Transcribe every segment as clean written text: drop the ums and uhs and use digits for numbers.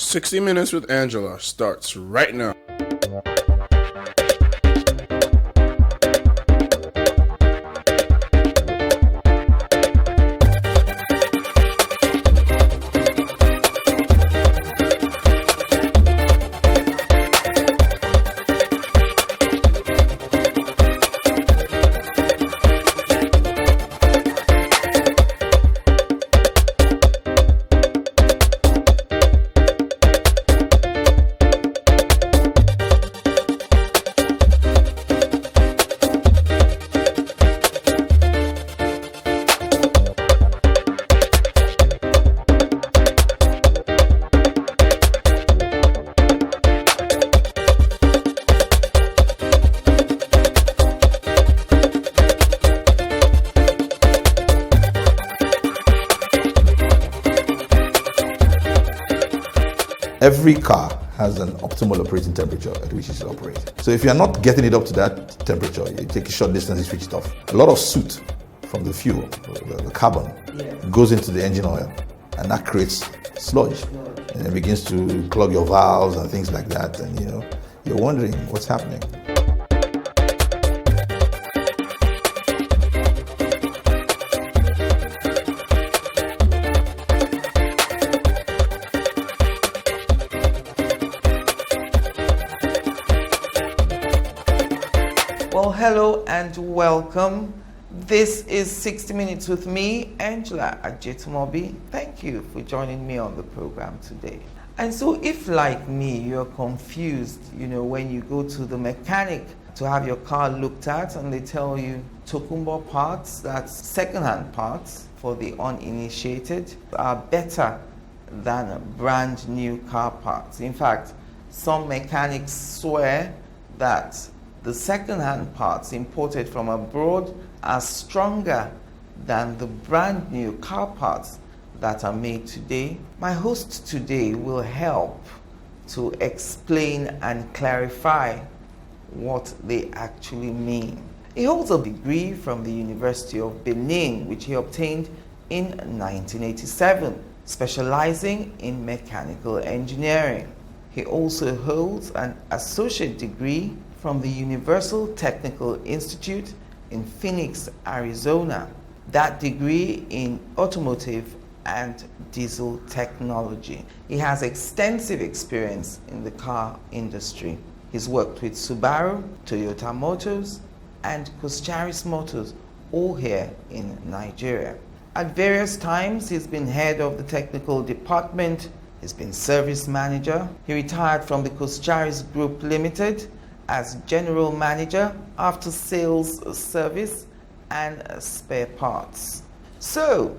60 Minutes with Angela starts right now. Every car has an optimal operating temperature at which it should operate. So if you're not getting it up to that temperature, you take a short distance and switch it off. A lot of soot from the fuel, the carbon, goes into the engine oil, and that creates sludge. And it begins to clog your valves and things like that, and you're wondering what's happening. Well, hello and welcome. This is 60 Minutes with me, Angela Ajetomobi. Thank you for joining me on the program today. And so if, like me, you're confused, when you go to the mechanic to have your car looked at and they tell you Tokumbo parts, that's second-hand parts for the uninitiated, are better than brand new car parts. In fact, some mechanics swear that the second-hand parts imported from abroad are stronger than the brand new car parts that are made today. My host today will help to explain and clarify what they actually mean. He holds a degree from the University of Benin, which he obtained in 1987, specializing in mechanical engineering. He also holds an associate degree from the Universal Technical Institute in Phoenix, Arizona. That degree in automotive and diesel technology. He has extensive experience in the car industry. He's worked with Subaru, Toyota Motors, and Coscharis Motors, all here in Nigeria. At various times, he's been head of the technical department. He's been service manager. He retired from the Coscharis Group Limited as general manager, after sales service and spare parts. So,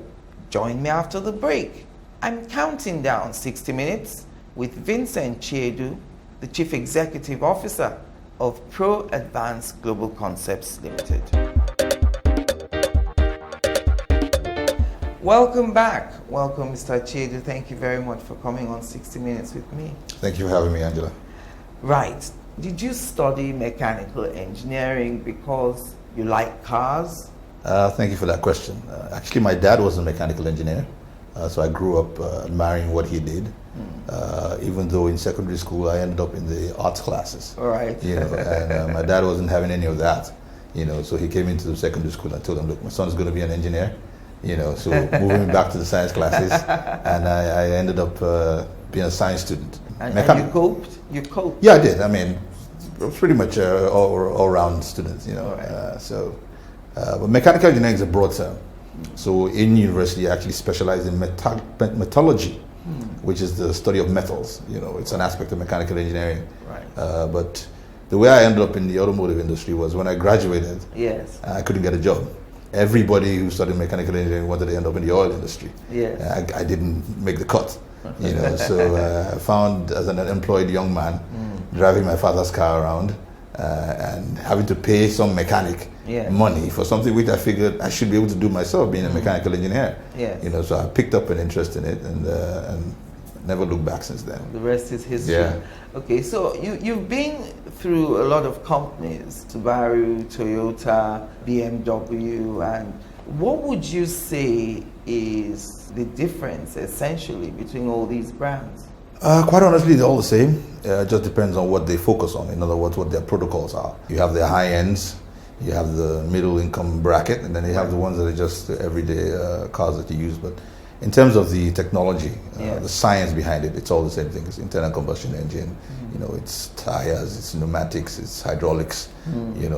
join me after the break. I'm counting down 60 minutes with Vincent Chiedu, the Chief Executive Officer of Pro Advanced Global Concepts Limited. Welcome back. Welcome, Mr. Chiedu. Thank you very much for coming on 60 Minutes with me. Thank you for having me, Angela. Right. Did you study mechanical engineering because you like cars? Thank you for that question. Actually, my dad was a mechanical engineer, so I grew up admiring what he did. Even though in secondary school I ended up in the arts classes. All right. And my dad wasn't having any of that. So he came into secondary school and told him, "Look, my son's going to be an engineer." So moving me back to the science classes, and I ended up being a science student. And you coped? You coped? Yeah, I did. I mean, pretty much all-round student, Right. But mechanical engineering is a broad term. So in university, I actually specialize in metallurgy, which is the study of metals. It's an aspect of mechanical engineering. Right. But the way I ended up in the automotive industry was when I graduated, yes, I couldn't get a job. Everybody who studied mechanical engineering wanted to end up in the oil industry. Yes. I didn't make the cut. So I found as an unemployed young man, driving my father's car around and having to pay some mechanic money for something which I figured I should be able to do myself, being a mechanical engineer. Yes. So I picked up an interest in it and never looked back since then. The rest is history. Yeah. Okay, so you've been through a lot of companies, Subaru, Toyota, BMW, and what would you say is the difference essentially between all these brands? Quite honestly, they're all the same. It just depends on what they focus on. In other words, what their protocols are. You have the high ends, you have the middle income bracket, and then you have the ones that are just the everyday cars that you use. But in terms of the technology, the science behind it, it's all the same thing. It's internal combustion engine, it's tires, it's pneumatics, it's hydraulics,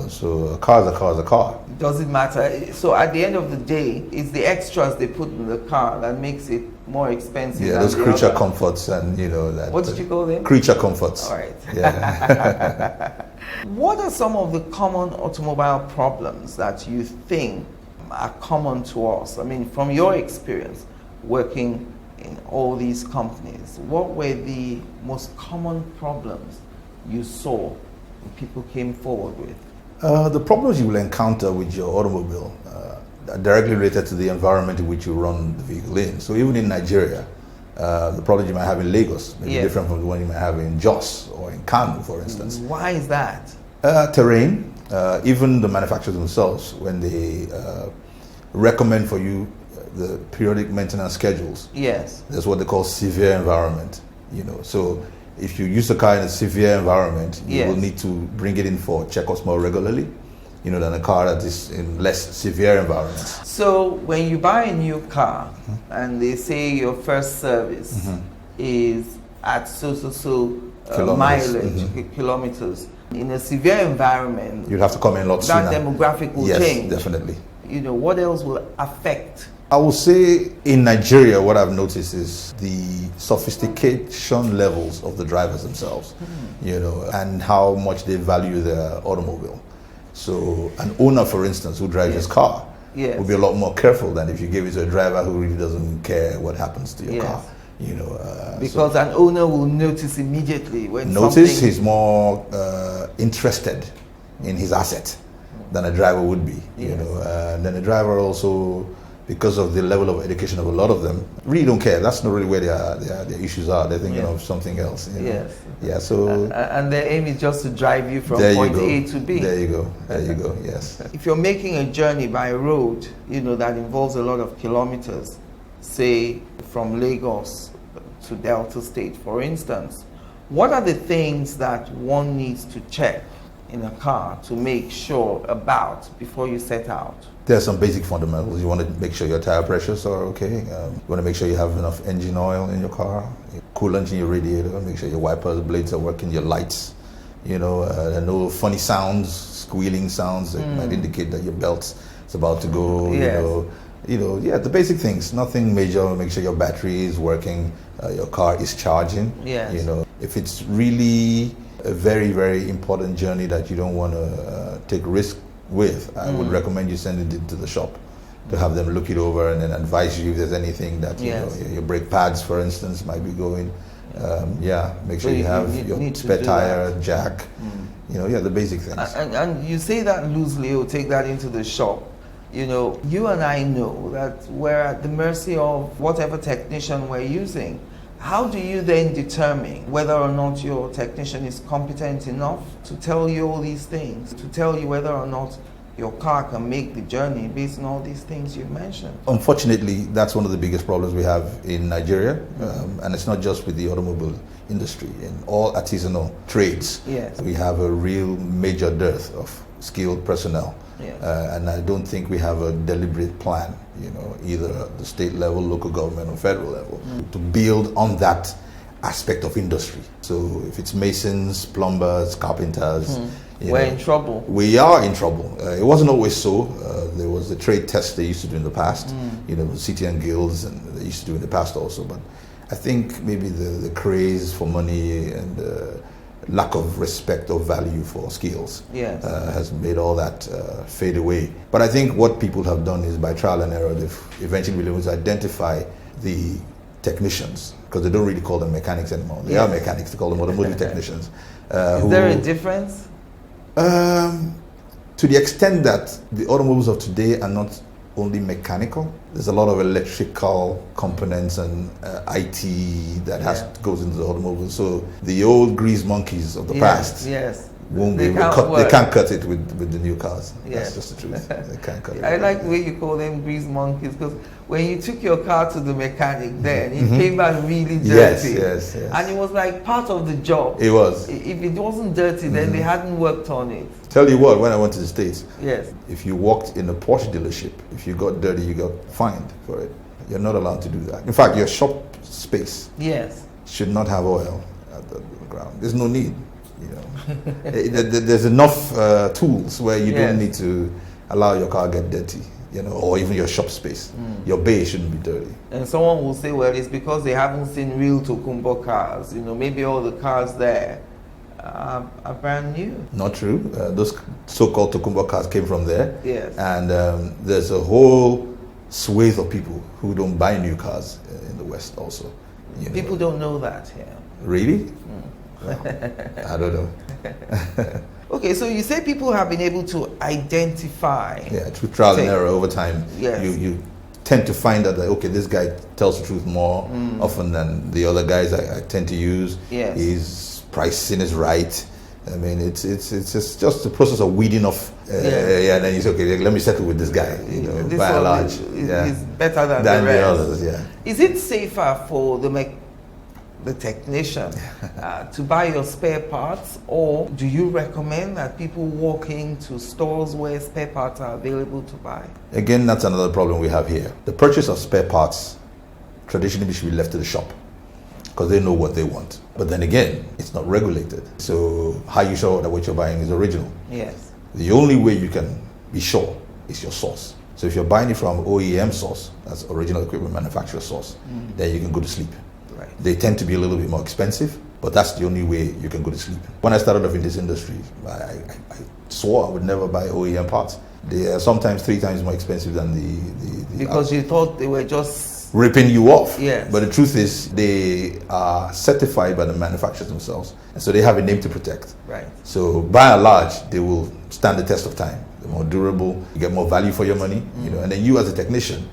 so a car is a car is a car. Doesn't matter. So at the end of the day, it's the extras they put in the car that makes it more expensive. Yeah, those creature comforts and that. What did you call them? Creature comforts. All right. Yeah. What are some of the common automobile problems that you think are common to us? I mean, from your experience working in all these companies, what were the most common problems you saw when people came forward with? The problems you will encounter with your automobile are directly related to the environment in which you run the vehicle in. So even in Nigeria, the problem you might have in Lagos may be different from the one you might have in Jos or in Kano, for instance. Why is that? Terrain, even the manufacturers themselves, when they recommend for you the periodic maintenance schedules. Yes. That's what they call severe environment. So if you use the car in a severe environment, you will need to bring it in for checkups more regularly, than a car that is in less severe environments. So when you buy a new car and they say your first service is at mileage, kilometers, in a severe environment, you'd have to come in a lot sooner. That demographic will change. Yes, definitely. What else will affect? I will say in Nigeria, what I've noticed is the sophistication levels of the drivers themselves, and how much they value their automobile. So an owner, for instance, who drives his car will be a lot more careful than if you give it to a driver who really doesn't care what happens to your car. Because an owner will notice immediately when he's more interested in his asset than a driver would be. And then a driver also, because of the level of education of a lot of them, really don't care. That's not really where their issues are. They're thinking of something else. Yes. Yeah. So. And their aim is just to drive you from point A to B. There you go. There you go. Yes. If you're making a journey by road, that involves a lot of kilometers, say from Lagos to Delta State, for instance, what are the things that one needs to check in a car to make sure about before you set out? There are some basic fundamentals. You want to make sure your tire pressures are okay. You want to make sure you have enough engine oil in your car, coolant in your radiator, make sure your wipers, blades are working, your lights. There are no funny sounds, squealing sounds that might indicate that your belt is about to go. The basic things, nothing major. Make sure your battery is working, your car is charging. Yes. If it's really a very, very important journey that you don't want to take risk with, I would recommend you send it to the shop to have them look it over and then advise you if there's anything that your brake pads, for instance, might be going. Make sure you have your spare tire, jack. The basic things. And you say that loosely, or take that into the shop. You and I know that we're at the mercy of whatever technician we're using. How do you then determine whether or not your technician is competent enough to tell you all these things, to tell you whether or not your car can make the journey based on all these things you've mentioned? Unfortunately, that's one of the biggest problems we have in Nigeria, and it's not just with the automobile industry. In all artisanal trades, we have a real major dearth of skilled personnel. And I don't think we have a deliberate plan, either at the state level, local government, or federal level, to build on that aspect of industry. So if it's masons, plumbers, carpenters, we're in trouble. We are in trouble. It wasn't always so. There was a trade test they used to do in the past, City and Guilds, and they used to do in the past also. But I think maybe the craze for money and lack of respect or value for skills has made all that fade away. But I think what people have done is, by trial and error, they've eventually been able to identify the technicians, because they don't really call them mechanics anymore. They are mechanics. They call them automotive technicians. Is there a difference? To the extent that the automobiles of today are not only mechanical. There's a lot of electrical components and IT that goes into the automobile. So the old grease monkeys of the past, won't be They able to can't cut. They work. can't cut it with the new cars. Yes. That's just the truth. They can't cut it. I like the way you call them grease monkeys, because when you took your car to the mechanic, then it came back really dirty. Yes. And it was like part of the job. It was. If it wasn't dirty, then they hadn't worked on it. Tell you what, when I went to the States, Yes. if you walked in a Porsche dealership, if you got dirty, you got fined for it. You're not allowed to do that. In fact, your shop space Yes. should not have oil at the ground. There's no need. There's enough tools where you don't need to allow your car get dirty, or even your shop space. Your bay shouldn't be dirty. And someone will say, well, it's because they haven't seen real Tokumbo cars. Maybe all the cars there are brand new. Not true. Those so-called Tokumbo cars came from there. Yes. And there's a whole swathe of people who don't buy new cars in the West also. People don't know that here. Really? Well, I don't know. Okay, so you say people have been able to identify. Yeah, through trial and error over time, Yes. you tend to find out that, okay, this guy tells the truth more often than the other guys I tend to use. Yes. His pricing is right. I mean, it's just the process of weeding off. And then you say, okay, let me settle with this guy. This by and one large, is better than than the the rest. others. Yeah. Is it safer for the technician to buy your spare parts, or do you recommend that people walk into stores where spare parts are available to buy? Again, that's another problem we have here. The purchase of spare parts traditionally should be left to the shop because they know what they want. But then again, it's not regulated. So how you sure that what you're buying is original? Yes. The only way you can be sure is your source. So if you're buying it from OEM source, that's original equipment manufacturer source, then you can go to sleep. Right. They tend to be a little bit more expensive, but that's the only way you can go to sleep. When I started off in this industry, I swore I would never buy OEM parts. They are sometimes 3 times more expensive than the Because you thought they were just ripping you off. Yes. But the truth is they are certified by the manufacturers themselves, and so they have a name to protect. right. So by and large, they will stand the test of time. They're more durable, you get more value for your money, and then you as a technician,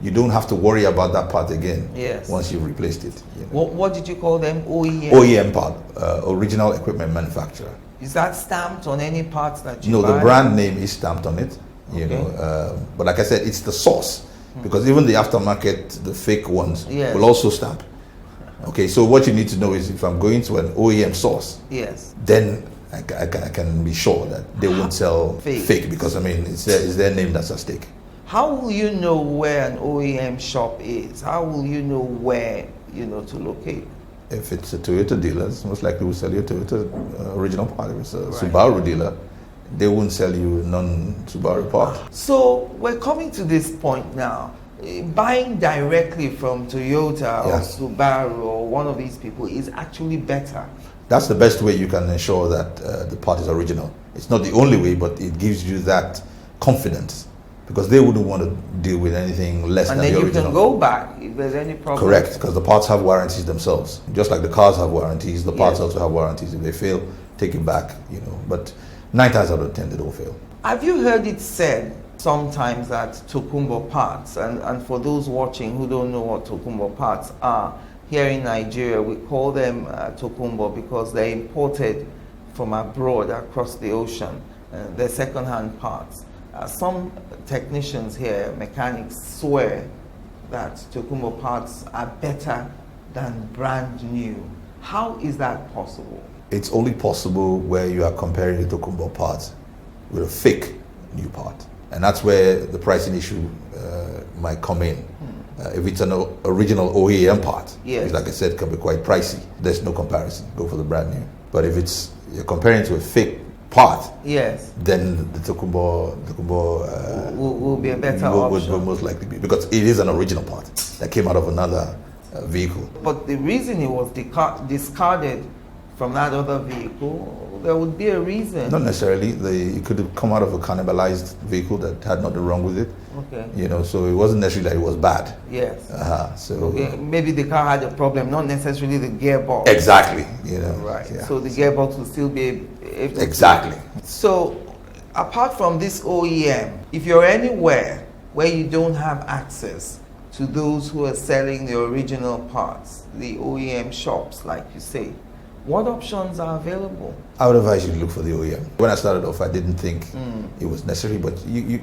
you don't have to worry about that part again. Yes. Once you've replaced it. What did you call them? OEM. OEM part, original equipment manufacturer. Is that stamped on any parts that you No, buy? the brand name is stamped on it. But like I said, it's the source, because even the aftermarket, the fake ones, Yes. will also stamp. Okay, so what you need to know is if I'm going to an OEM source, Yes. then I can be sure that they won't sell fake because it's their name that's at stake. How will you know where an OEM shop is? How will you know where to locate? If it's a Toyota dealer, it's most likely will sell you a Toyota original part. If it's a Subaru dealer, they won't sell you non-Subaru part. So we're coming to this point now. Buying directly from Toyota or Subaru or one of these people is actually better. That's the best way you can ensure that the part is original. It's not the only way, but it gives you that confidence, because they wouldn't want to deal with anything less than the original. And then you can go back if there's any problem. Correct, because the parts have warranties themselves. Just like the cars have warranties, the parts also have warranties. If they fail, take it back, But 9 times out of 10, they don't fail. Have you heard it said sometimes that Tokumbo parts, and for those watching who don't know what Tokumbo parts are, here in Nigeria we call them Tokumbo because they're imported from abroad across the ocean. They're second-hand parts. Some technicians here, mechanics, swear that Tokumbo parts are better than brand new. How is that possible? It's only possible where you are comparing the Tokumbo parts with a fake new part. And that's where the pricing issue might come in. If it's an original OEM part, which, like I said, can be quite pricey, there's no comparison. Go for the brand new. But if you're comparing to a fake part, then the Tokumbo will be a better option. Will most likely be, because it is an original part that came out of another vehicle. But the reason it was discarded from that other vehicle, there would be a reason. Not necessarily. It could have come out of a cannibalized vehicle that had nothing wrong with it. Okay. So it wasn't necessarily that it was bad. Yes. So maybe the car had a problem, not necessarily the gearbox. Exactly. Right. Yeah. So the gearbox will still be able exactly. So apart from this OEM, if you're anywhere where you don't have access to those who are selling the original parts, the OEM shops, like you say, What options are available? I would advise you to look for the OEM. When I started off, I didn't think it was necessary, but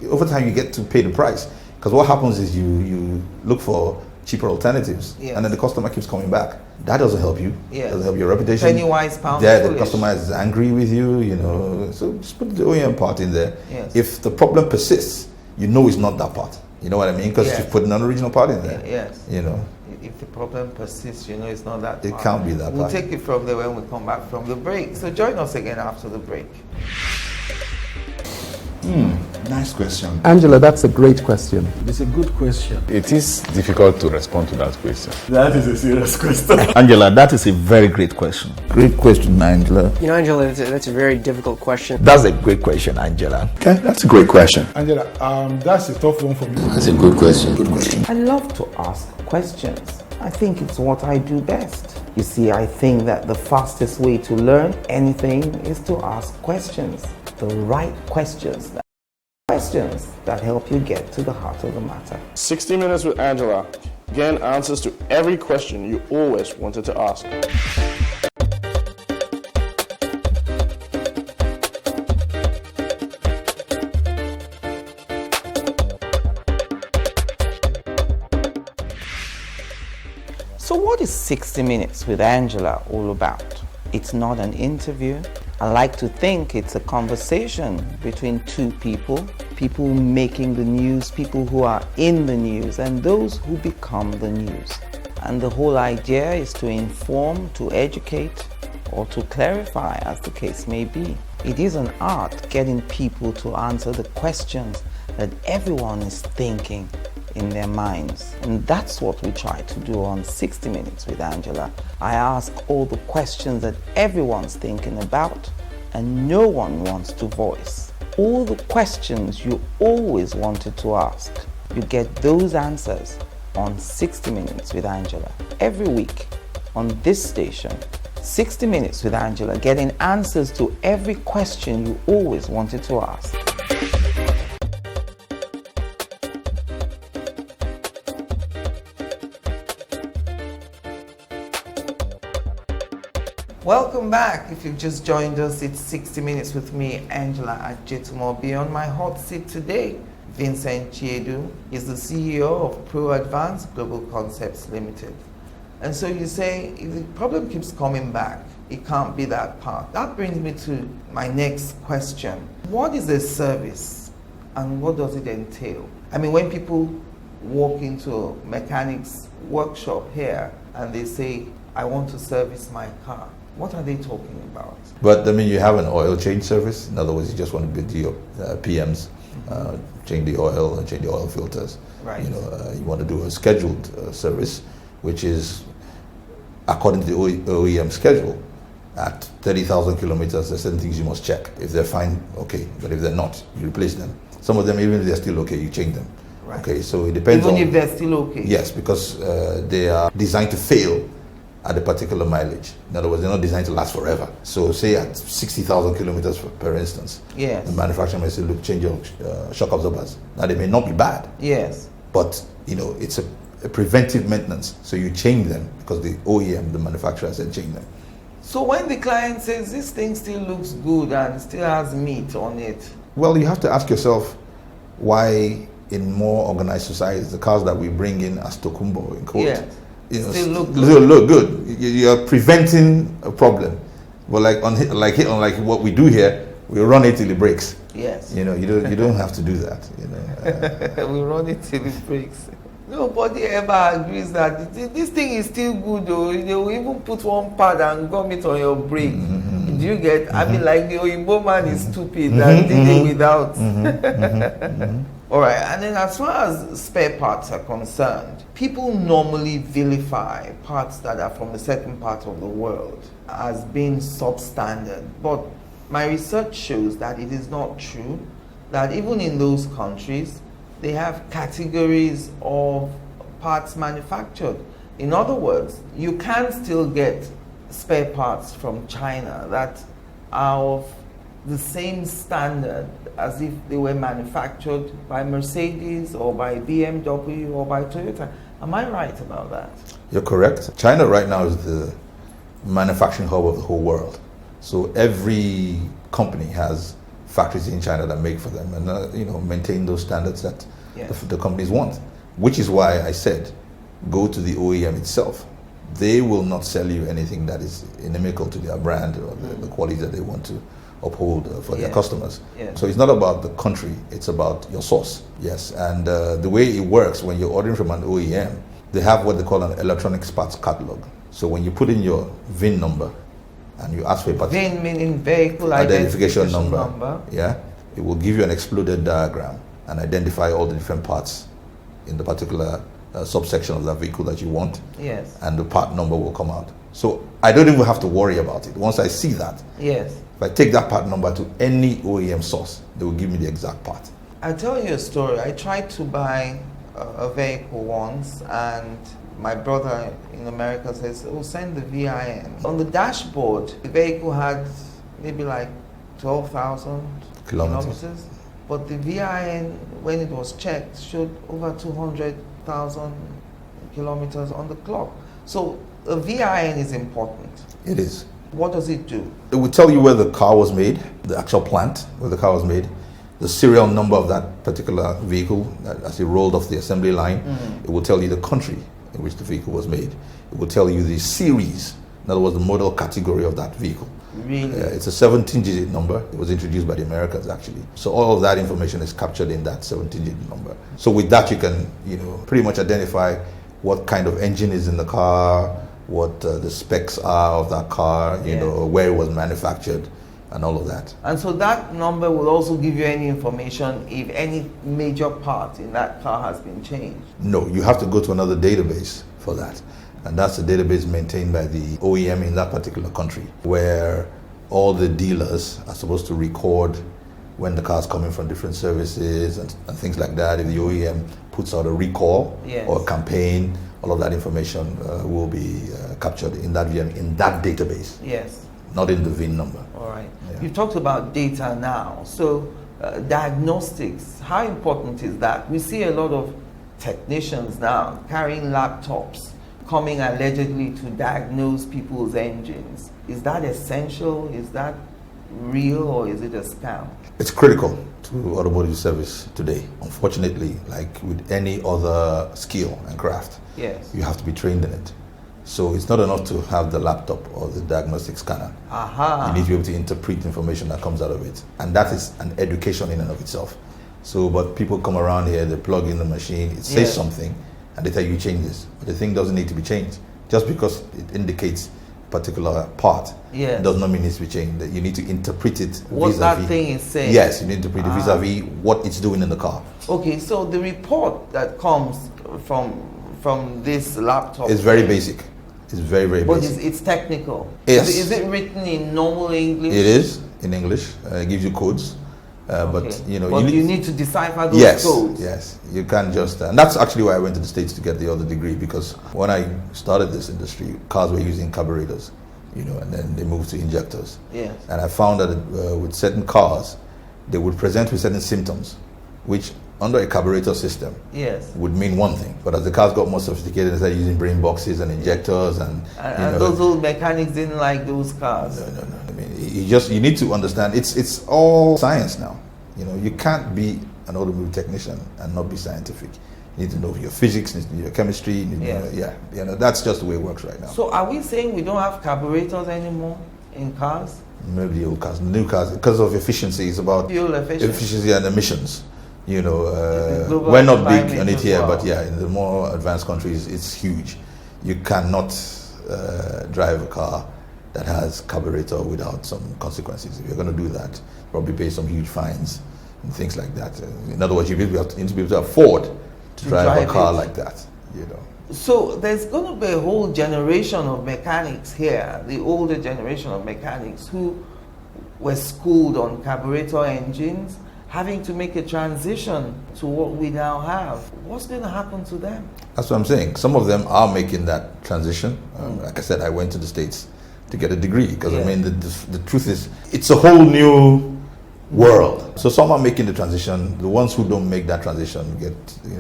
over time you get to pay the price. Because what happens is you look for cheaper alternatives, Yes. and then the customer keeps coming back. That doesn't help you. Yes. Doesn't help your reputation. Penny wise, pound Yeah, the foolish. customer is angry with you, you know. So just put the OEM part in there. Yes. If the problem persists, you know it's not that part. You know what I mean? Because Yes. you put an original part in there. Yes. You know. If the problem persists, you know it's not that It part. can't be that We'll part. take it from there when we come back from the break. So join us again after the break. Nice question. Angela, that's a great question. It's a good question. It is difficult to respond to that question. That is a serious question. Angela, that is a very great question. Great question, Angela. You know, Angela, that's a very difficult question. That's a great question, Angela. Okay, that's a great question. Angela, that's a tough one for me. That's a good question. Good question. I love to ask questions. I think it's what I do best. You see, I think that the fastest way to learn anything is to ask questions. The right questions that help you get to the heart of the matter. 60 Minutes with Angela. Getting answers to every question you always wanted to ask. So what is 60 Minutes with Angela all about? It's not an interview. I like to think it's a conversation between two people making the news, people who are in the news, and those who become the news. And the whole idea is to inform, to educate, or to clarify, as the case may be. It is an art getting people to answer the questions that everyone is thinking in their minds. And that's what we try to do on 60 Minutes with Angela. I ask all the questions that everyone's thinking about and no one wants to voice. All the questions you always wanted to ask. You get those answers on 60 Minutes with Angela. Every week on this station, 60 Minutes with Angela, getting answers to every question you always wanted to ask. Welcome back. If you've just joined us, it's 60 Minutes with me, Angela at Chiedu. On my hot seat today, Vincent Chiedu is the CEO of Pro Advanced Global Concepts Limited. And so you say, if the problem keeps coming back, it can't be that part. That brings me to my next question. What is a service and what does it entail? I mean, when people walk into a mechanic's workshop here and they say, I want to service my car, what are they talking about? But I mean, you have an oil change service. In other words, you just want to do your PMs, change the oil and change the oil filters. Right. You know, you want to do a scheduled service, which is according to the OEM schedule. At 30,000 kilometers, there's certain things you must check. If they're fine, okay. But if they're not, you replace them. Some of them, even if they're still okay, you change them. Right. Okay, so it depends Even on... if they're still okay? Yes, because they are designed to fail at a particular mileage. In other words, they're not designed to last forever. So say at 60,000 kilometers per instance, Yes. the manufacturer may say, look, change your shock absorbers. Now they may not be bad, Yes. but you know, it's a preventive maintenance. So you change them because the OEM, the manufacturer, said change them. So when the client says this thing still looks good and still has meat on it, Well, you have to ask yourself why in more organized societies, the cars that we bring in as tokumbo in quote, Yes. you know, Still look still look good. You're preventing a problem. But like what we do here, we run it till it breaks. yes, You know, you don't have to do that. You know, we run it till it breaks. Nobody ever agrees that this thing is still good though. They will even put one pad and gum it on your brake. Do you get? I mean, like the Oyinbo man is stupid and did it without. All right, and then as far as spare parts are concerned, people normally vilify parts that are from a certain part of the world as being substandard. But my research shows that it is not true, that even in those countries, they have categories of parts manufactured. In other words, you can still get spare parts from China that are of the same standard as if they were manufactured by Mercedes or by BMW or by Toyota. Am I right about that? you're correct. China right now is manufacturing hub of the whole world. So every company has factories in China that make for them and maintain those standards that the companies want. Which is why I said, go to the OEM itself. They will not sell you anything that is inimical to their brand or the quality that they want to uphold for their customers. So it's not about the country, it's about your source. Yes, and the way it works when you're ordering from an OEM, they have what they call an electronic parts catalog. So when you put in your VIN number and you ask for a particular VIN meaning vehicle identification number, yeah, it will give you an exploded diagram and identify all the different parts in the particular subsection of that vehicle that you want. Yes. And the part number will come out. So I don't even have to worry about it. Once I see that, yes, if I take that part number to any OEM source, they will give me the exact part. I'll tell you a story. I tried to buy a vehicle once, and my brother in America says, "Oh, send the VIN." On the dashboard, the vehicle had maybe like 12,000 kilometers, but the VIN, when it was checked, showed over 200,000 kilometers on the clock. So a VIN is important. It is. What does it do? It will tell you where the car was made, the actual plant where the car was made, the serial number of that particular vehicle as it rolled off the assembly line. It will tell you the country in which the vehicle was made. It will tell you the series, in other words, the model category of that vehicle. Really? It's a 17-digit number. It was introduced by the Americans, actually. So all of that information is captured in that 17-digit number. So with that, you can, pretty much identify what kind of engine is in the car, what the specs are of that car, where it was manufactured, and all of that. And so that number will also give you any information if any major part in that car has been changed? No, you have to go to another database for that. And that's a database maintained by the OEM in that particular country, where all the dealers are supposed to record when the car's coming from different services and things like that. If the OEM puts out a recall or a campaign, all of that information will be captured in that VM, in that database. Yes. Not in the VIN number. All right. Yeah. You've talked about data now. So diagnostics, how important is that? We see a lot of technicians now carrying laptops, coming allegedly to diagnose people's engines. Is that essential? Is that real, or is it a scam? It's critical to automotive service today. Unfortunately, like with any other skill and craft, yes, you have to be trained in it. So it's not enough to have the laptop or the diagnostic scanner. You need to be able to interpret information that comes out of it. And that is an education in and of itself. So, but people come around here, they plug in the machine, it says something, and they tell you change this. But the thing doesn't need to be changed. Just because it indicates a particular part does not mean it needs to be changed. You need to interpret it what that thing is saying. Yes, you need to interpret it vis-a-vis what it's doing in the car. Okay, so the report that comes from this laptop is very basic. It's very, very basic. But it's technical. Yes. Is it written in normal English? It is in English. It gives you codes. But you need to decipher those codes. Yes, you can't just, and that's actually why I went to the States to get the other degree, because when I started this industry, cars were using carburetors, and then they moved to injectors. Yes. And I found that with certain cars, they would present with certain symptoms, which under a carburetor system would mean one thing. But as the cars got more sophisticated, they started using brain boxes and injectors, and those old mechanics didn't like those cars. No. I mean, you need to understand. It's all science now. You can't be an automobile technician and not be scientific. You need to know your physics, you need to know your chemistry. You need to know, that's just the way it works right now. So are we saying we don't have carburetors anymore in cars? Maybe the old cars, the new cars, because of efficiency, it's about fuel efficiency and emissions. We're not big on it here, but in the more advanced countries, it's huge. You cannot drive a car that has carburetor without some consequences. If you're going to do that, probably pay some huge fines and things like that. In other words, you need to be able to afford to drive a car like that. So there's going to be a whole generation of mechanics here, the older generation of mechanics who were schooled on carburetor engines, having to make a transition to what we now have. What's going to happen to them? That's what I'm saying. Some of them are making that transition. Like I said, I went to the States to get a degree because I mean the truth is it's a whole new world. So some are making the transition. The ones who don't make that transition get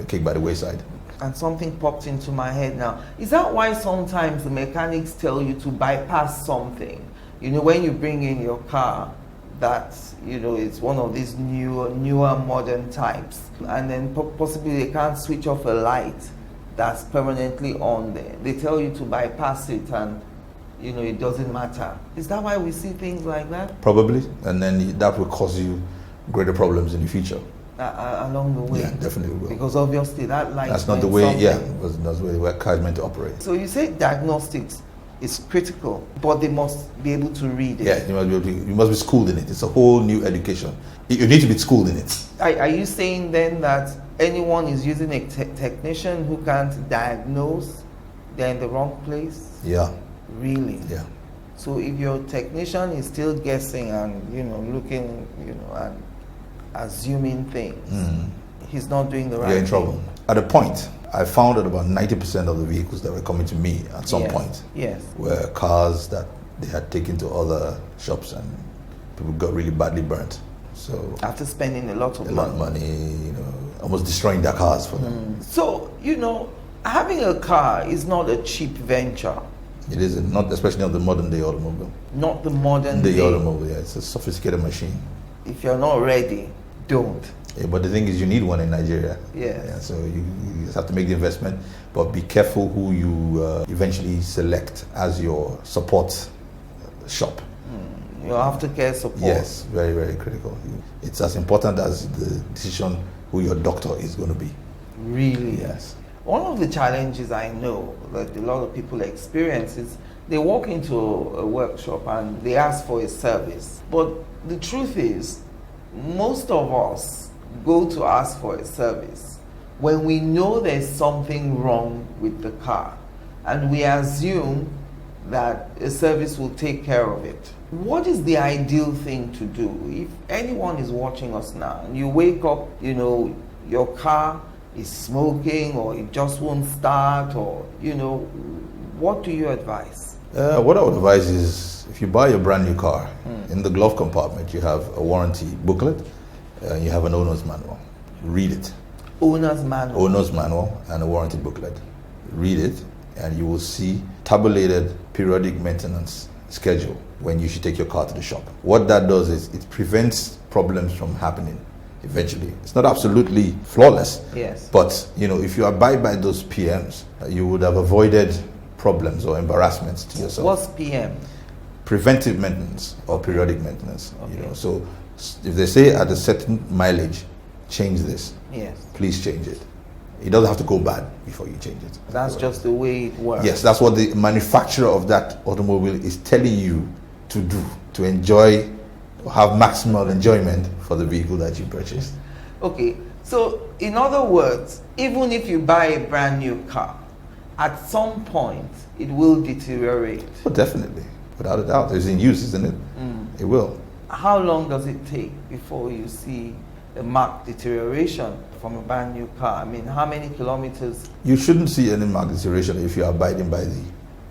kicked by the wayside. And something popped into my head now. Is that why sometimes the mechanics tell you to bypass something? You know, when you bring in your car, that, you know, it's one of these newer modern types, and then possibly they can't switch off a light that's permanently on there. They tell you to bypass it, and, you know, it doesn't matter. Is that why we see things like that? Probably, and then that will cause you greater problems in the future. Along the way? Yeah, definitely will. Because obviously that light... That's not the way, because that's the way car is meant to operate. So you say diagnostics is critical, but they must be able to read it. Yeah, you must be schooled in it. It's a whole new education. You need to be schooled in it. Are you saying then that anyone is using a technician who can't diagnose, they're in the wrong place? Yeah. Really? Yeah. So if your technician is still guessing and, you know, looking, you know, and assuming things, he's not doing the right thing. You're in trouble. At a point, I found that about 90% of the vehicles that were coming to me at some point were cars that they had taken to other shops, and people got really badly burnt. So after spending a lot of money, you know, almost destroying their cars for them. So, you know, having a car is not a cheap venture. It isn't, not especially not the modern day automobile. Not the modern day automobile, yeah. It's a sophisticated machine. If you're not ready, don't. Yeah, but the thing is, you need one in Nigeria. Yeah. So you just have to make the investment, but be careful who you eventually select as your support shop. Your aftercare support. Yes, very, very critical. It's as important as the decision who your doctor is going to be. Really? Yes. One of the challenges I know that a lot of people experience is they walk into a workshop and they ask for a service. But the truth is, most of us go to ask for a service when we know there's something wrong with the car, and we assume that a service will take care of it. What is the ideal thing to do? If anyone is watching us now and you wake up, you know, your car is smoking or it just won't start, or, you know, what do you advise? What I would advise is, if you buy a brand new car, in the glove compartment you have a warranty booklet, you have an owner's manual. Read it. Owner's manual? Owner's manual and a warranty booklet. Read it, and you will see tabulated periodic maintenance schedule when you should take your car to the shop. What that does is it prevents problems from happening eventually. It's not absolutely flawless, yes, but you know, if you abide by those PMs, you would have avoided problems or embarrassments to yourself. What's PM? Preventive maintenance or periodic maintenance. Okay. You know, so if they say at a certain mileage, change this. Yes. Please change it. It doesn't have to go bad before you change it. That's just the way it works. Yes, that's what the manufacturer of that automobile is telling you to do, to enjoy, or have maximal enjoyment for the vehicle that you purchased. Okay, so in other words, even if you buy a brand new car, at some point it will deteriorate. Oh, definitely, without a doubt. It's in use, isn't it? It will. How long does it take before you see a marked deterioration from a brand new car? I mean, how many kilometers? You shouldn't see any marked deterioration if you're abiding by the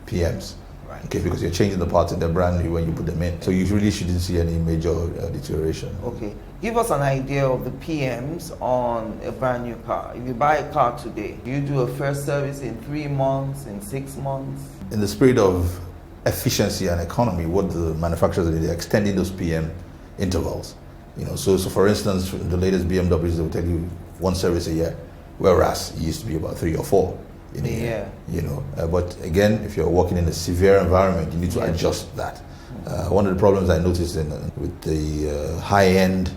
PMs. Right. Okay, because you're changing the parts and they're brand new when you put them in. So you really shouldn't see any major deterioration. Okay. Give us an idea of the PMs on a brand new car. If you buy a car today, do you do a first service in 3 months, in 6 months? In the spirit of efficiency and economy, what the manufacturers are doing, they're extending those PM intervals. You know, so for instance, the latest BMWs, they will tell you 1 service a year, whereas it used to be about 3 or 4 in a year. You know, but again, if you're working in a severe environment, you need to adjust that. One of the problems I noticed with the high-end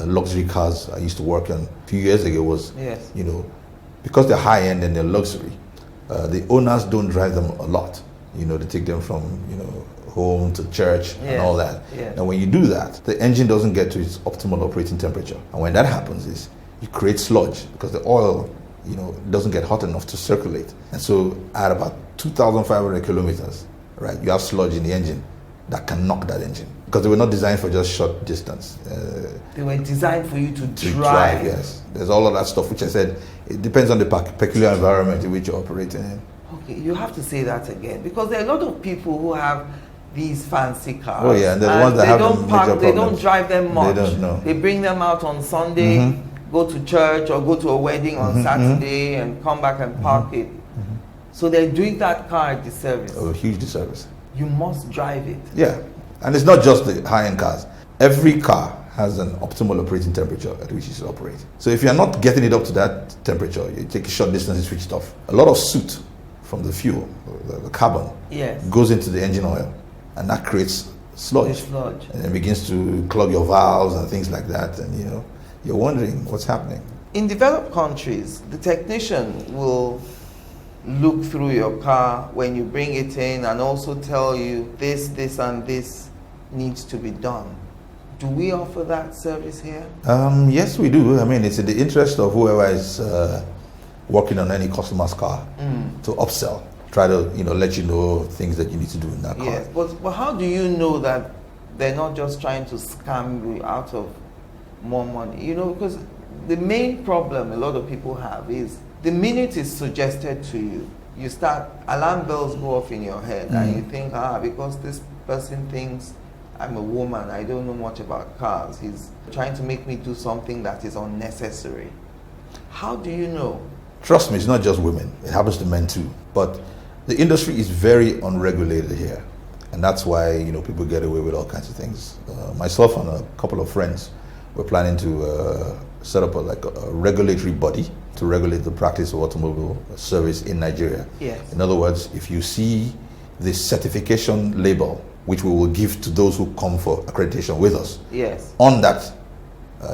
luxury cars I used to work on a few years ago was, you know, because they're high-end and they're luxury, the owners don't drive them a lot. You know, they take them from, you know, home to church and all that. And when you do that, the engine doesn't get to its optimal operating temperature. And when that happens is you create sludge because the oil, you know, doesn't get hot enough to circulate. And so at about 2,500 kilometers, right, you have sludge in the engine that can knock that engine because they were not designed for just short distance. They were designed for you to drive. Yes. There's all of that stuff, which I said, it depends on the peculiar environment in which you're operating in. Okay, you have to say that again because there are a lot of people who have these fancy cars. Oh yeah, and they're the ones that have don't major problems. They don't drive them much. They don't know. They bring them out on Sunday, go to church or go to a wedding on Saturday and come back and park it. So they're doing that car a disservice. A huge disservice. You must drive it. Yeah, and it's not just the high-end cars. Every car has an optimal operating temperature at which it should operate. So if you're not getting it up to that temperature, you take a short distance and switch it off. A lot of soot from the fuel, the carbon, Yes. goes into the engine oil, and that creates sludge. The sludge. And it begins to clog your valves and things like that, and you're wondering what's happening. In developed countries, the technician will look through your car when you bring it in and also tell you this, and this needs to be done. Do we offer that service here? Yes, we do. I mean, it's in the interest of whoever is working on any customer's car to upsell. Try to, let you know things that you need to do in that car. Yes, but how do you know that they're not just trying to scam you out of more money? Because the main problem a lot of people have is the minute it's suggested to you, you start, alarm bells go off in your head and you think, because this person thinks I'm a woman, I don't know much about cars, he's trying to make me do something that is unnecessary. How do you know? Trust me, it's not just women. It happens to men too. But the industry is very unregulated here. And that's why, people get away with all kinds of things. Myself and a couple of friends were planning to set up a regulatory body to regulate the practice of automobile service in Nigeria. Yes. In other words, if you see the certification label, which we will give to those who come for accreditation with us, Yes. on that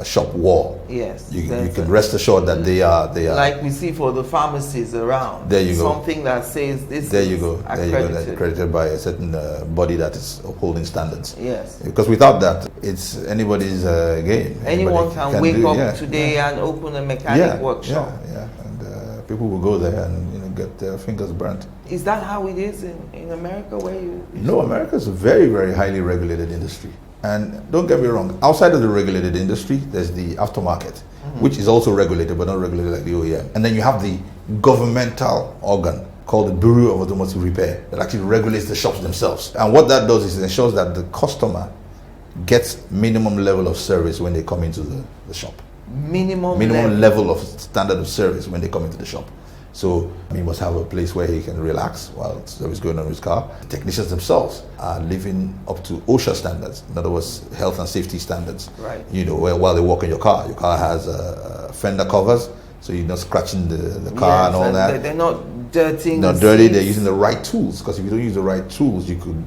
shop wall, Yes. you can rest assured that they are like we see for the pharmacies around. There you go. Something that says this there is you go. There you go. That's accredited by a certain body that is upholding standards. Yes. Because without that, it's anybody's game. Anyone can wake do, up today and open a mechanic workshop. Yeah. And people will go there and get their fingers burnt. Is that how it is in America where you No, America is a very, very highly regulated industry. And don't get me wrong, outside of the regulated industry, there's the aftermarket, which is also regulated, but not regulated like the OEM. And then you have the governmental organ called the Bureau of Automotive Repair that actually regulates the shops themselves. And what that does is it ensures that the customer gets minimum level of service when they come into the shop. minimum level of standard of service when they come into the shop. So he must have a place where he can relax while service going on with his car. The technicians themselves are living up to OSHA standards, in other words, health and safety standards. Right. While they walk in your car has fender covers, so you're not scratching the car and all that. They're not dirtying. Not dirty. They're using the right tools, because if you don't use the right tools, you could,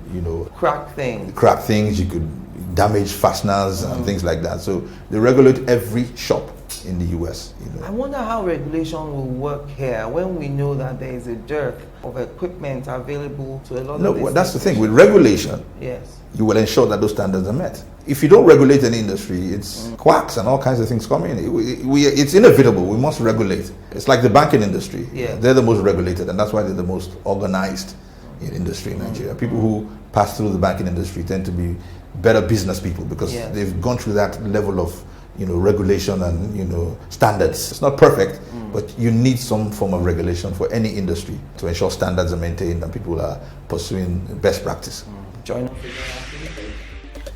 crack things. You could damage fasteners and things like that. So they regulate every shop in the US. I wonder how regulation will work here when we know that there is a dearth of equipment available to a lot of these. No, that's the thing. With regulation, yes, you will ensure that those standards are met. If you don't regulate an industry, it's quacks and all kinds of things coming in. It's inevitable. We must regulate. It's like the banking industry. Yeah. They're the most regulated, and that's why they're the most organized industry in Nigeria. People who pass through the banking industry tend to be better business people because they've gone through that level of regulation and standards. It's not perfect, but you need some form of regulation for any industry to ensure standards are maintained and people are pursuing best practice. Join us.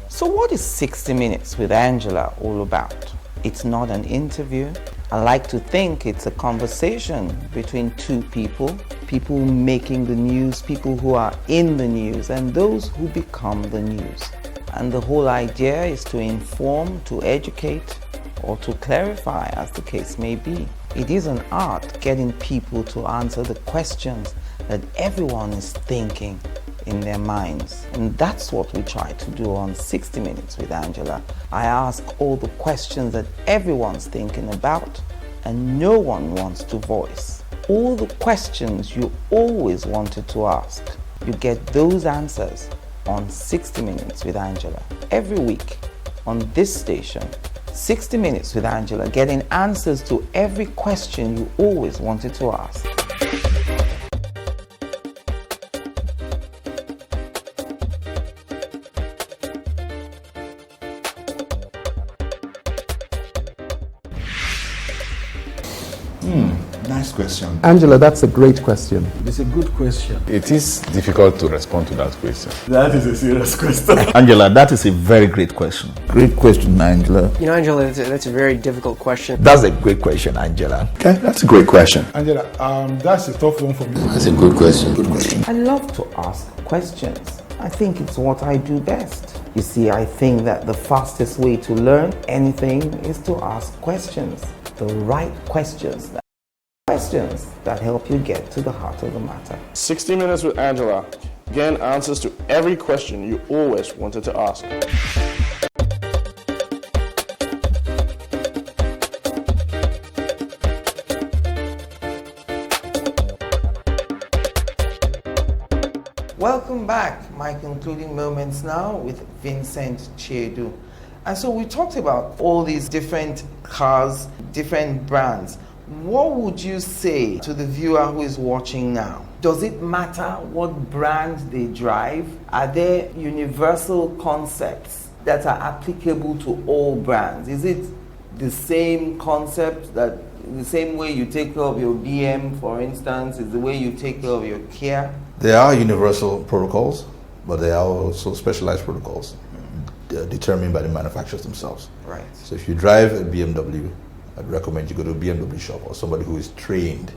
So what is 60 Minutes with Angela all about? It's not an interview. I like to think it's a conversation between two people making the news, people who are in the news, and those who become the news. And the whole idea is to inform, to educate, or to clarify, as the case may be. It is an art getting people to answer the questions that everyone is thinking in their minds. And that's what we try to do on 60 Minutes with Angela. I ask all the questions that everyone's thinking about and no one wants to voice. All the questions you always wanted to ask, you get those answers on 60 Minutes with Angela. Every week on this station, 60 Minutes with Angela, getting answers to every question you always wanted to ask. Nice Nice question. Angela, that's a great question. It's a good question. It is difficult to respond to that question. That is a serious question. Angela, that is a very great question. Great question, Angela. You know, Angela, that's a very difficult question. That's a great question, Angela. Okay, that's a great question. Angela, that's a tough one for me. That's a good question. Good question. I love to ask questions. I think it's what I do best. You see, I think that the fastest way to learn anything is to ask questions. The right questions that help you get to the heart of the matter. 60 Minutes with Angela. Again, answers to every question you always wanted to ask. Welcome back. My concluding moments now with Vincent Chiedu. And so we talked about all these different cars, different brands. What would you say to the viewer who is watching now? Does it matter what brand they drive? Are there universal concepts that are applicable to all brands? Is it the same concept, that the same way you take care of your BM, for instance, is the way you take care of your Kia? There are universal protocols, but there are also specialized protocols determined by the manufacturers themselves. Right. So if you drive a BMW, I'd recommend you go to a BMW shop or somebody who is trained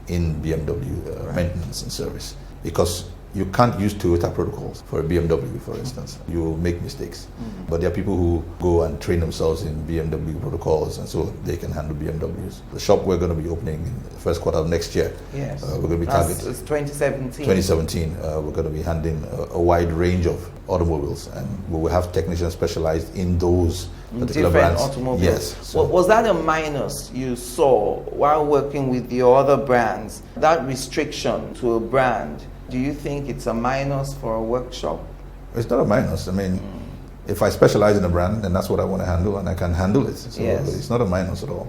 in BMW maintenance and service, because you can't use Toyota protocols for a BMW, for instance. You will make mistakes. But there are people who go and train themselves in BMW protocols, and so they can handle BMWs. The shop we're going to be opening in the first quarter of next year, Yes. we're going to be It's targeting 2017. 2017. We're going to be handling a wide range of automobiles, and we will have technicians specialized in those particular Different brands. automobiles. Yes. So Was that a minus you saw while working with your other brands? That restriction to a brand, do you think it's a minus for a workshop? it's not a minus. I mean, if I specialize in a brand, then that's what I want to handle, and I can handle it. So Yes. it's not a minus at all.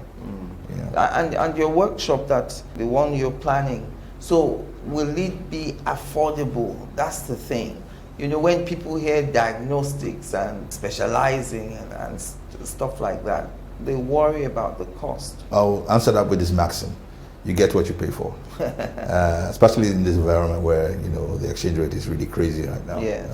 Yeah. And your workshop, the one you're planning, so will it be affordable? That's the thing. You know, when people hear diagnostics and specializing and stuff like that, they worry about the cost. I'll answer that with this maxim: you get what you pay for. Especially in this environment where the exchange rate is really crazy right now. Yes.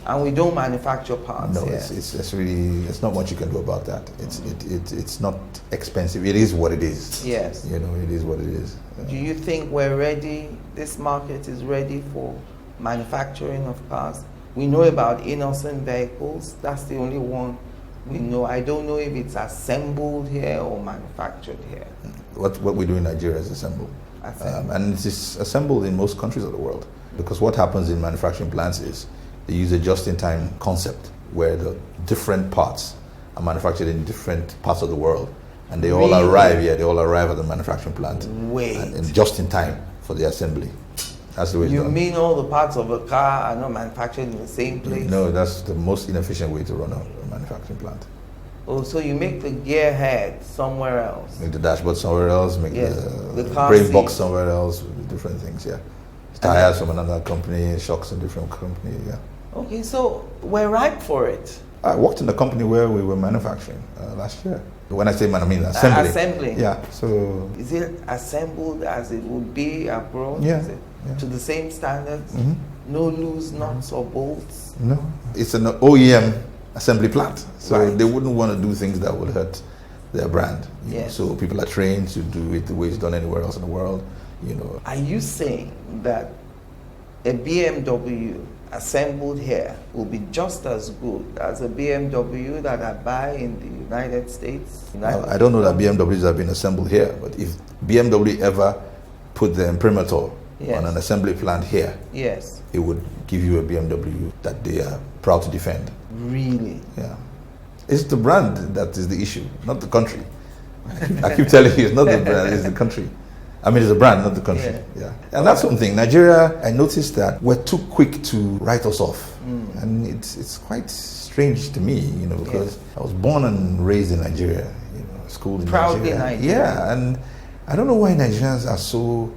And we don't manufacture parts. No, here. it's not much you can do about that. It's not expensive. It is what it is. Yes. It is what it is. Do you think we're ready? This market is ready for manufacturing of cars? We know about innocent vehicles. That's the only one we know. I don't know if it's assembled here or manufactured here. What we do in Nigeria is assembled. And it is assembled in most countries of the world, because what happens in manufacturing plants is they use a just-in-time concept where the different parts are manufactured in different parts of the world, and they all arrive here. They all arrive at the manufacturing plant. Wait. And just in time for the assembly. That's the way it's You done. mean all the parts of a car are not manufactured in the same place? No, that's the most inefficient way to run a manufacturing plant. Oh, so you make the gear head somewhere else? Make the dashboard somewhere else, make Yes, the the car brake seat. box somewhere else, different things, yeah. Tires from another company, shocks a different company, yeah. Okay, so we're ripe for it. I worked in a company where we were manufacturing last year. When I say I mean assembly. Assembly. Yeah, so Is it assembled as it would be abroad? Yeah, Is it yeah. to the same standards? Mhm. No loose nuts or bolts? no, it's an OEM assembly plant. So Right. they wouldn't want to do things that would hurt their brand. You know. Yes. So people are trained to do it the way it's done anywhere else in the world. Are you saying that a BMW assembled here will be just as good as a BMW that I buy in the United States? Well, I don't know that BMWs have been assembled here, but if BMW ever put the imprimatur Yes. on an assembly plant here, Yes, it would give you a BMW that they are proud to defend. really. Yeah. It's the brand that is the issue, not the country. I keep telling you, it's not the brand, it's the country. I mean, it's the brand, not the country. Yeah. And that's something. Nigeria, I noticed that we're too quick to write us off. And it's quite strange to me, because I was born and raised in Nigeria, schooled in Proudly Nigeria. Nigerian. Yeah, and I don't know why Nigerians are so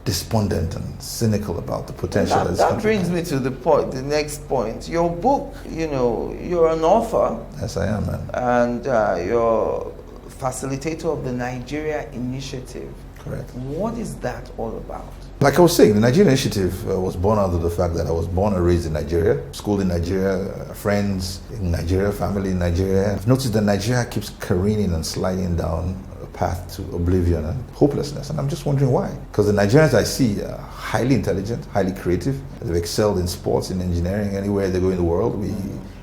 despondent and cynical about the potential of this That country. brings me to the next point. Your book, you're an author Yes, I am, man. and you're facilitator of the Nigeria Initiative. Correct. What is that all about? Like I was saying, the Nigerian Initiative was born out of the fact that I was born and raised in Nigeria, schooled in Nigeria, friends in Nigeria, family in Nigeria. I've noticed that Nigeria keeps careening and sliding down a path to oblivion and hopelessness, and I'm just wondering why. Because the Nigerians I see are highly intelligent, highly creative. They've excelled in sports, in engineering, anywhere they go in the world. We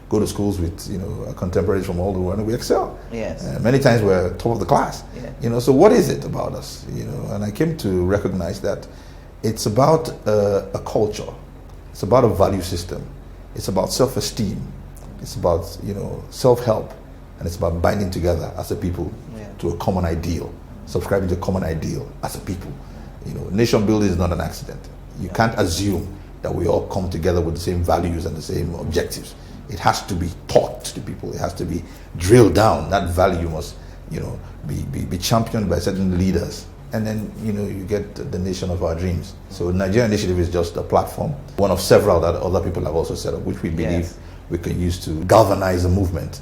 go to schools with contemporaries from all the world, and we excel. Yes. Many times we're top of the class. Yeah. So what is it about us? And I came to recognize that it's about a culture. It's about a value system. It's about self-esteem. It's about self-help, and it's about binding together as a people to a common ideal, subscribing to a common ideal as a people. Nation building is not an accident. You can't assume that we all come together with the same values and the same objectives. It has to be taught to people. It has to be drilled down. That value must, be championed by certain leaders. And then, you get the nation of our dreams. So Nigerian Initiative is just a platform, one of several that other people have also set up, which we believe we can use to galvanize a movement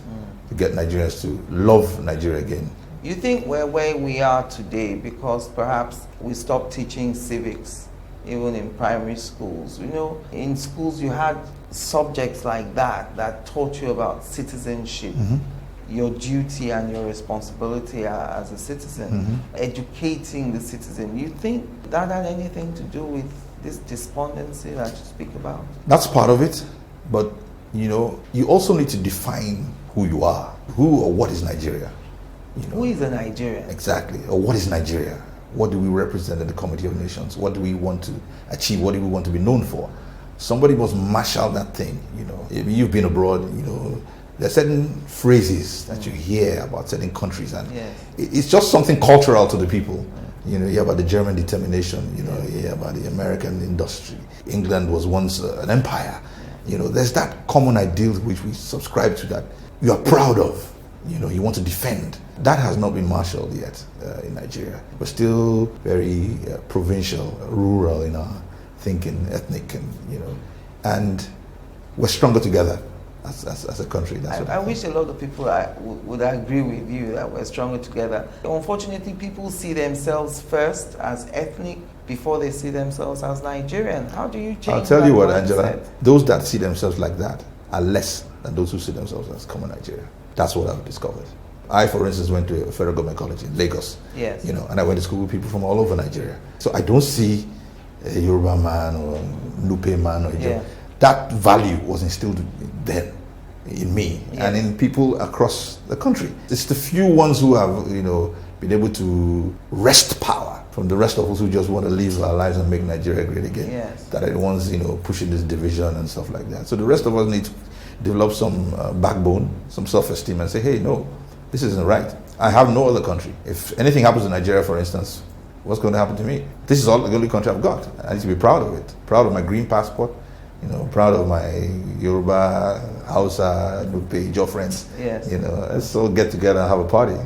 to get Nigerians to love Nigeria again. You think we're where we are today because perhaps we stopped teaching civics, even in primary schools? In schools you had subjects like that taught you about citizenship, your duty and your responsibility as a citizen, educating the citizen. You think that had anything to do with this despondency that you speak about? That's part of it, but you also need to define who you are. Who or what is Nigeria? Who is a Nigerian? Exactly. Or what is Nigeria? What do we represent in the Committee of Nations? What do we want to achieve? What do we want to be known for? Somebody must marshal that thing. If you've been abroad, there are certain phrases that you hear about certain countries, and it's just something cultural to the people. You hear about the German determination. You hear about the American industry. England was once an empire. There's that common ideal which we subscribe to, that you are proud of. You want to defend. That has not been marshaled yet in Nigeria. We're still very provincial, rural in our thinking, ethnic, and we're stronger together as a country. I wish a lot of people would agree with you that we're stronger together. Unfortunately, people see themselves first as ethnic before they see themselves as Nigerian. How do you change that? I'll tell you what, Angela, those that see themselves like that are less than those who see themselves as common Nigeria. That's what I've discovered. I, for instance, went to a federal government college in Lagos. Yes. And I went to school with people from all over Nigeria. So I don't see a Yoruba man or a Nupe man or that value was instilled then in me and in people across the country. It's the few ones who have, been able to wrest power from the rest of us who just want to live our lives and make Nigeria great again. Yes. That are the ones, pushing this division and stuff like that. So the rest of us need to develop some backbone, some self-esteem, and say, hey, no, this isn't right. I have no other country. If anything happens in Nigeria, for instance, what's going to happen to me? This is the only country I've got. I need to be proud of it. Proud of my green passport, proud of my Yoruba, Hausa, Nupe, Ijo friends. Yes. Let's all get together and have a party.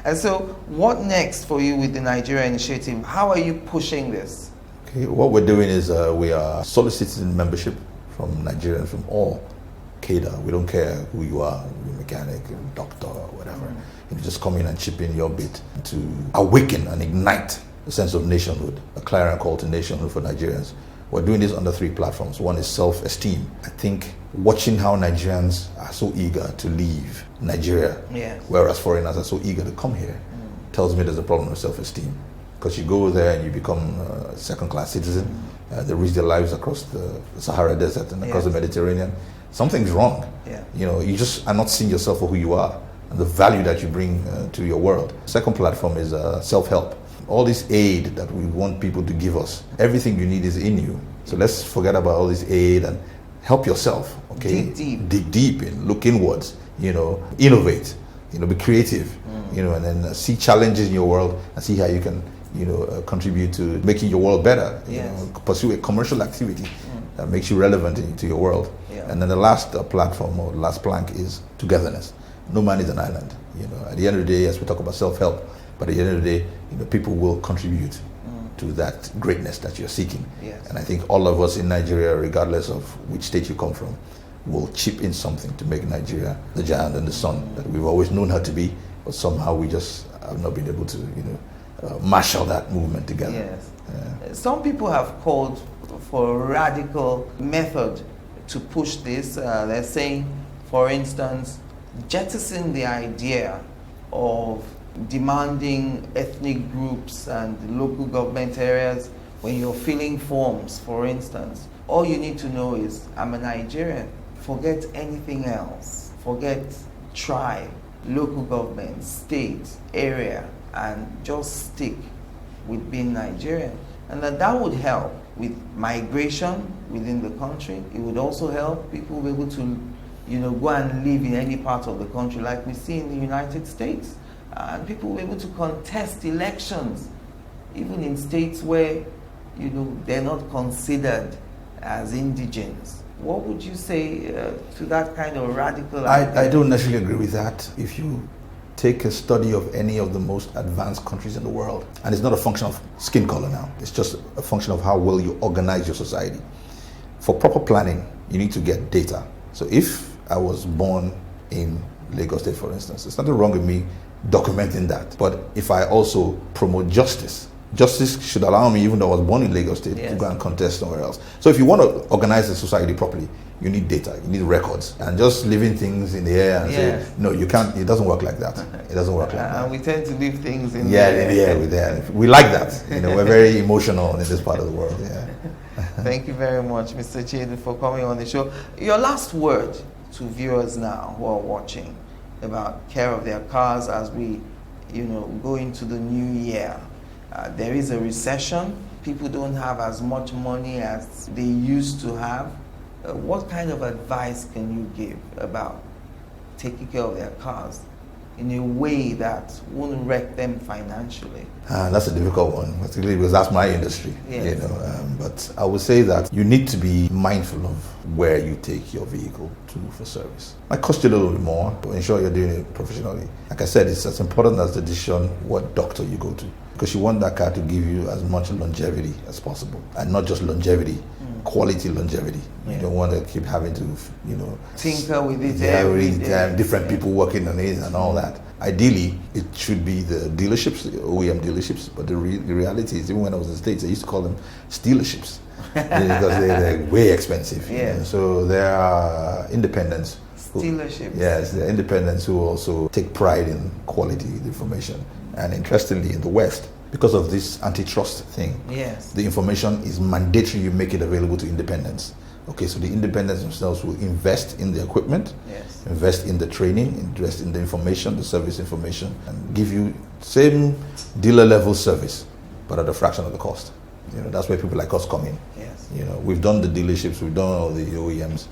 And so, what next for you with the Nigeria Initiative? How are you pushing this? Okay, what we're doing is we are soliciting membership from Nigerians from all cadre. We don't care who you are, you're a mechanic, you're a doctor, or whatever. You just come in and chip in your bit to awaken and ignite a sense of nationhood, a clarion call to nationhood for Nigerians. We're doing this under 3 platforms. One is self-esteem. I think watching how Nigerians are so eager to leave Nigeria, whereas foreigners are so eager to come here, tells me there's a problem with self-esteem. Because you go there and you become a second-class citizen. They risk their lives across the Sahara Desert and across the Mediterranean. Something's wrong. You just are not seeing yourself for who you are and the value that you bring to your world. Second platform is self-help. All this aid that we want people to give us, everything you need is in you. So let's forget about all this aid and help yourself. Okay, dig deep in, look inwards. Innovate. Be creative. And then see challenges in your world and see how you can contribute to making your world better. Pursue a commercial activity that makes you relevant to your world. And then the last platform or last plank is togetherness. No man is an island. At the end of the day, as we talk about self-help, but at the end of the day, people will contribute to that greatness that you're seeking. And I think all of us in Nigeria, regardless of which state you come from, will chip in something to make Nigeria the giant and the sun that we've always known her to be, but somehow we just have not been able to, marshal that movement together. Yes. Some people have called for a radical method to push this. They're saying, for instance, jettison the idea of demanding ethnic groups and local government areas when you're filling forms, for instance. All you need to know is, I'm a Nigerian. Forget anything else. Forget tribe, local government, state, area, and just stick with being Nigerian. And that would help with migration within the country. It would also help people be able to, go and live in any part of the country like we see in the United States. And people will be able to contest elections, even in states where, they're not considered as indigens. What would you say to that kind of radical idea? I don't necessarily agree with that. If you take a study of any of the most advanced countries in the world, and it's not a function of skin color now, it's just a function of how well you organize your society. For proper planning, you need to get data. So if I was born in Lagos State, for instance, there's nothing wrong with me documenting that. But if I also promote justice should allow me, even though I was born in Lagos State, to go and contest somewhere else. So if you want to organize the society properly, you need data, you need records, and just leaving things in the air and say, no, you can't, it doesn't work like that. It doesn't work like that. And we tend to leave things in the air. We like that. We're very emotional in this part of the world. Thank you very much, Mr. Chiedu, for coming on the show. Your last word to viewers now who are watching about care of their cars as we, go into the new year. There is a recession. People don't have as much money as they used to have. What kind of advice can you give about taking care of their cars in a way that won't wreck them financially? That's a difficult one, particularly because that's my industry. But I would say that you need to be mindful of where you take your vehicle to for service. It might cost you a little bit more, but ensure you're doing it professionally. Like I said, it's as important as the decision what doctor you go to, because you want that car to give you as much longevity as possible, and not just longevity, quality longevity. You don't want to keep having to, tinker with it every time, different people working on it and all that. Ideally, it should be the dealerships, the OEM dealerships, but the reality is, even when I was in the States, I used to call them stealerships because they're way expensive. So there are independents. Stealerships. Yes, there are independents who also take pride in quality information. And interestingly, in the West, because of this antitrust thing, the information is mandatory you make it available to independents. Okay, so the independents themselves will invest in the equipment, invest in the training, invest in the information, the service information, and give you same dealer level service, but at a fraction of the cost. That's where people like us come in. We've done the dealerships, we've done all the OEMs,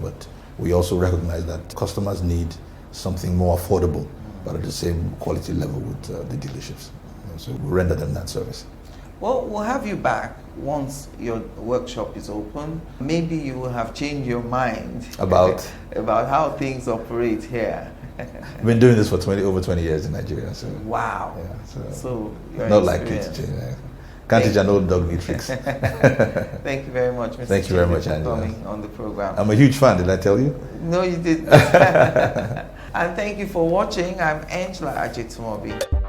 but we also recognize that customers need something more affordable, but at the same quality level with the dealerships. So we render them that service. Well, we'll have you back once your workshop is open. Maybe you will have changed your mind about how things operate here. I've been doing this for over 20 years in Nigeria. So wow. So not like it. Can't teach an old dog new tricks. Thank you very much, Mr. Thank you very much, for Angela. coming on the program. I'm a huge fan. Did I tell you? No, you didn't. And thank you for watching. I'm Angela Ajitumobi.